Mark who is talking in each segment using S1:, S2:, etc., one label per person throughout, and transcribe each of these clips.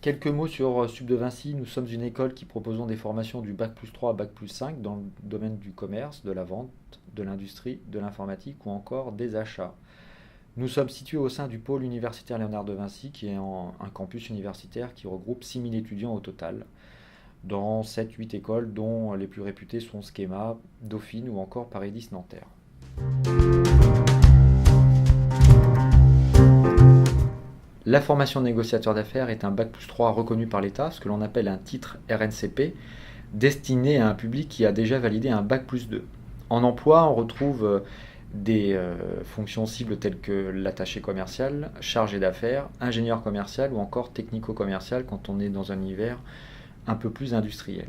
S1: Quelques mots sur Sup de Vinci. Nous sommes une école qui proposons des formations du bac+3 à bac+5 dans le domaine du commerce, de la vente, de l'industrie, de l'informatique ou encore des achats. Nous sommes situés au sein du pôle universitaire Léonard de Vinci, qui est un campus universitaire qui regroupe 6000 étudiants au total, dans 7-8 écoles dont les plus réputées sont Schema, Dauphine ou encore Paris 10 Nanterre. La formation de négociateur d'affaires est un bac+3 reconnu par l'État, ce que l'on appelle un titre RNCP, destiné à un public qui a déjà validé un bac+2. En emploi, on retrouve des fonctions cibles telles que l'attaché commercial, chargé d'affaires, ingénieur commercial ou encore technico-commercial quand on est dans un univers un peu plus industriel.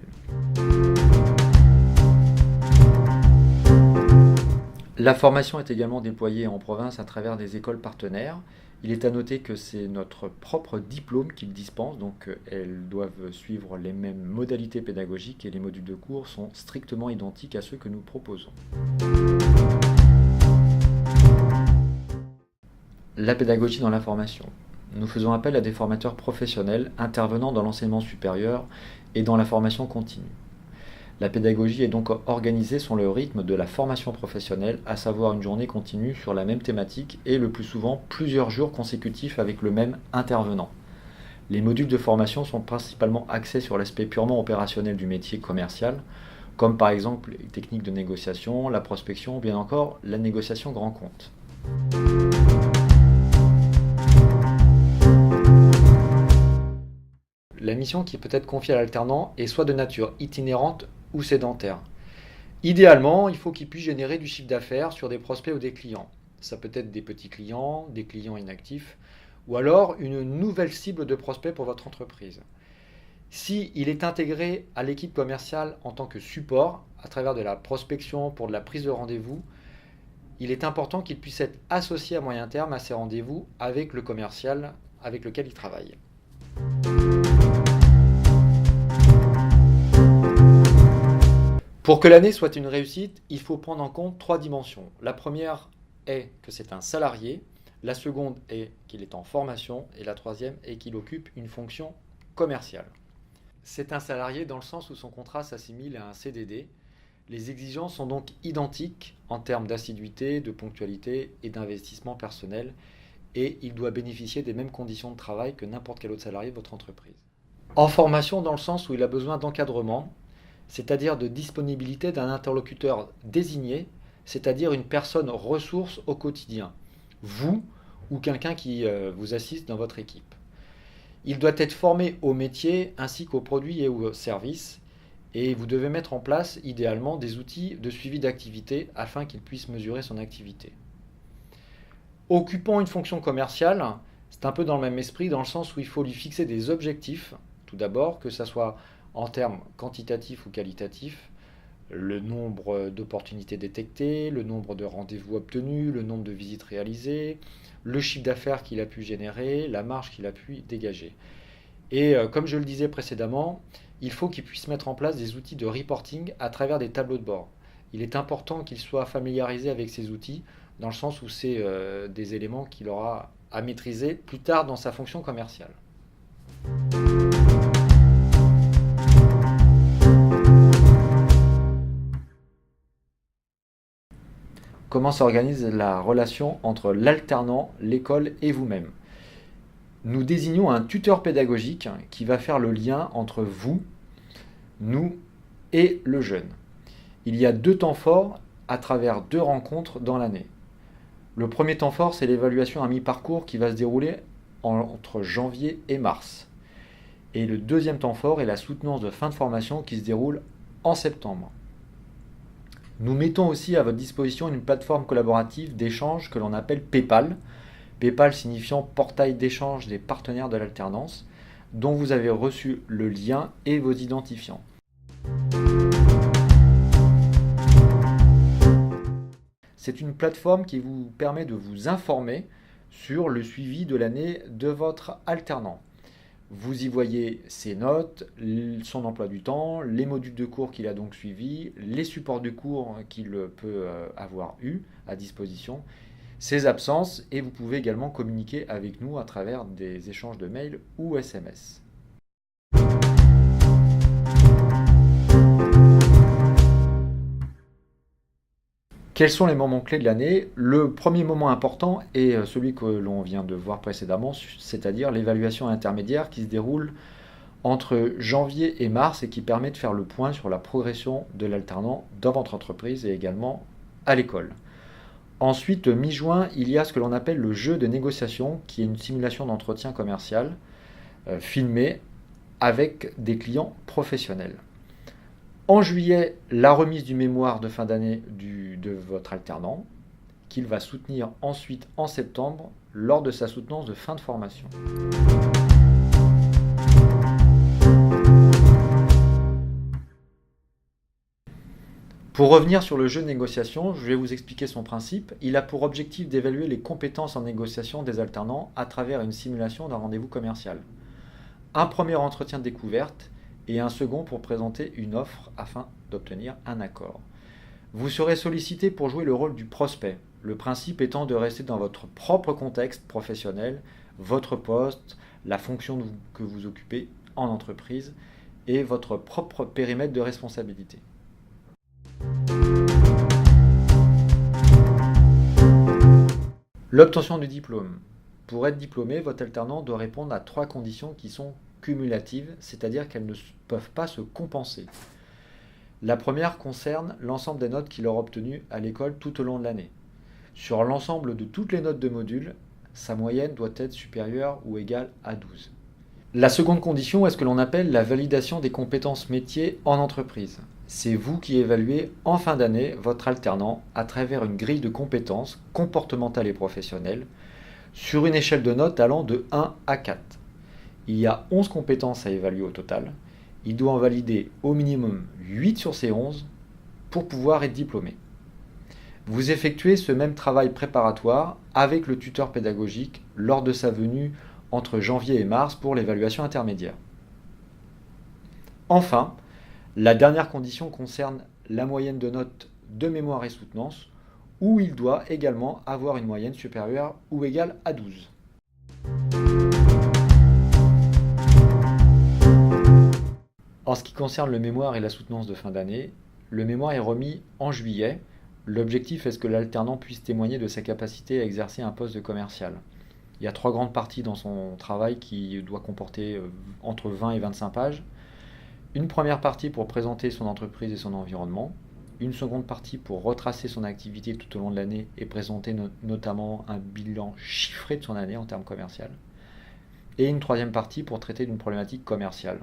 S1: La formation est également déployée en province à travers des écoles partenaires. Il est à noter que c'est notre propre diplôme qu'ils dispensent, donc elles doivent suivre les mêmes modalités pédagogiques et les modules de cours sont strictement identiques à ceux que nous proposons. La pédagogie dans la formation. Nous faisons appel à des formateurs professionnels intervenant dans l'enseignement supérieur et dans la formation continue. La pédagogie est donc organisée sur le rythme de la formation professionnelle, à savoir une journée continue sur la même thématique et le plus souvent plusieurs jours consécutifs avec le même intervenant. Les modules de formation sont principalement axés sur l'aspect purement opérationnel du métier commercial, comme par exemple les techniques de négociation, la prospection ou bien encore la négociation grand compte. La mission qui peut être confiée à l'alternant est soit de nature itinérante ou sédentaire. Idéalement, il faut qu'il puisse générer du chiffre d'affaires sur des prospects ou des clients. Ça peut être des petits clients, des clients inactifs, ou alors une nouvelle cible de prospects pour votre entreprise. S'il est intégré à l'équipe commerciale en tant que support, à travers de la prospection pour de la prise de rendez-vous, il est important qu'il puisse être associé à moyen terme à ces rendez-vous avec le commercial avec lequel il travaille. Pour que l'année soit une réussite, il faut prendre en compte 3 dimensions. La première est que c'est un salarié, la seconde est qu'il est en formation et la troisième est qu'il occupe une fonction commerciale. C'est un salarié dans le sens où son contrat s'assimile à un CDD. Les exigences sont donc identiques en termes d'assiduité, de ponctualité et d'investissement personnel et il doit bénéficier des mêmes conditions de travail que n'importe quel autre salarié de votre entreprise. En formation dans le sens où il a besoin d'encadrement, c'est-à-dire de disponibilité d'un interlocuteur désigné, c'est-à-dire une personne ressource au quotidien, vous ou quelqu'un qui vous assiste dans votre équipe. Il doit être formé au métier ainsi qu'aux produits et aux services, et vous devez mettre en place idéalement des outils de suivi d'activité afin qu'il puisse mesurer son activité. Occupant une fonction commerciale, c'est un peu dans le même esprit, dans le sens où il faut lui fixer des objectifs, tout d'abord, que ce soit en termes quantitatifs ou qualitatifs, le nombre d'opportunités détectées, le nombre de rendez-vous obtenus, le nombre de visites réalisées, le chiffre d'affaires qu'il a pu générer, la marge qu'il a pu dégager. Et comme je le disais précédemment, il faut qu'il puisse mettre en place des outils de reporting à travers des tableaux de bord. Il est important qu'il soit familiarisé avec ces outils, dans le sens où c'est des éléments qu'il aura à maîtriser plus tard dans sa fonction commerciale. Comment s'organise la relation entre l'alternant, l'école et vous-même? Nous désignons un tuteur pédagogique qui va faire le lien entre vous, nous et le jeune. Il y a 2 temps forts à travers 2 rencontres dans l'année. Le premier temps fort, c'est l'évaluation à mi-parcours qui va se dérouler entre janvier et mars. Et le deuxième temps fort est la soutenance de fin de formation qui se déroule en septembre. Nous mettons aussi à votre disposition une plateforme collaborative d'échange que l'on appelle PayPal. PayPal signifiant portail d'échange des partenaires de l'alternance, dont vous avez reçu le lien et vos identifiants. C'est une plateforme qui vous permet de vous informer sur le suivi de l'année de votre alternant. Vous y voyez ses notes, son emploi du temps, les modules de cours qu'il a donc suivis, les supports de cours qu'il peut avoir eu à disposition, ses absences, et vous pouvez également communiquer avec nous à travers des échanges de mails ou SMS. Quels sont les moments clés de l'année? Le premier moment important est celui que l'on vient de voir précédemment, c'est-à-dire l'évaluation intermédiaire qui se déroule entre janvier et mars et qui permet de faire le point sur la progression de l'alternant dans votre entreprise et également à l'école. Ensuite, mi-juin, il y a ce que l'on appelle le jeu de négociation, qui est une simulation d'entretien commercial filmé avec des clients professionnels. En juillet, la remise du mémoire de fin d'année de votre alternant, qu'il va soutenir ensuite en septembre lors de sa soutenance de fin de formation. Pour revenir sur le jeu de négociation, je vais vous expliquer son principe. Il a pour objectif d'évaluer les compétences en négociation des alternants à travers une simulation d'un rendez-vous commercial. Un premier entretien de découverte et un second pour présenter une offre afin d'obtenir un accord. Vous serez sollicité pour jouer le rôle du prospect, le principe étant de rester dans votre propre contexte professionnel, votre poste, la fonction que vous occupez en entreprise et votre propre périmètre de responsabilité. L'obtention du diplôme. Pour être diplômé, votre alternant doit répondre à 3 conditions qui sont cumulatives, c'est-à-dire qu'elles ne peuvent pas se compenser. La première concerne l'ensemble des notes qu'il aura obtenues à l'école tout au long de l'année. Sur l'ensemble de toutes les notes de module, sa moyenne doit être supérieure ou égale à 12. La seconde condition est ce que l'on appelle la validation des compétences métiers en entreprise. C'est vous qui évaluez en fin d'année votre alternant à travers une grille de compétences comportementales et professionnelles sur une échelle de notes allant de 1 à 4. Il y a 11 compétences à évaluer au total. Il doit en valider au minimum 8 sur ces 11 pour pouvoir être diplômé. Vous effectuez ce même travail préparatoire avec le tuteur pédagogique lors de sa venue entre janvier et mars pour l'évaluation intermédiaire. Enfin, la dernière condition concerne la moyenne de notes de mémoire et soutenance, où il doit également avoir une moyenne supérieure ou égale à 12. En ce qui concerne le mémoire et la soutenance de fin d'année, le mémoire est remis en juillet. L'objectif est ce que l'alternant puisse témoigner de sa capacité à exercer un poste de commercial. Il y a 3 grandes parties dans son travail qui doit comporter entre 20 et 25 pages. Une première partie pour présenter son entreprise et son environnement. Une seconde partie pour retracer son activité tout au long de l'année et présenter notamment un bilan chiffré de son année en termes commerciaux. Et une troisième partie pour traiter d'une problématique commerciale.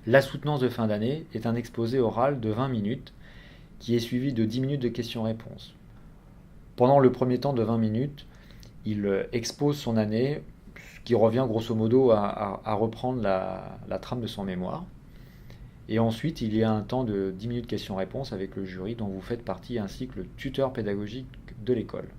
S1: La soutenance de fin d'année est un exposé oral de 20 minutes qui est suivi de 10 minutes de questions-réponses. Pendant le premier temps de 20 minutes, il expose son année, ce qui revient grosso modo à reprendre la trame de son mémoire. Et ensuite, il y a un temps de 10 minutes questions-réponses avec le jury dont vous faites partie ainsi que le tuteur pédagogique de l'école.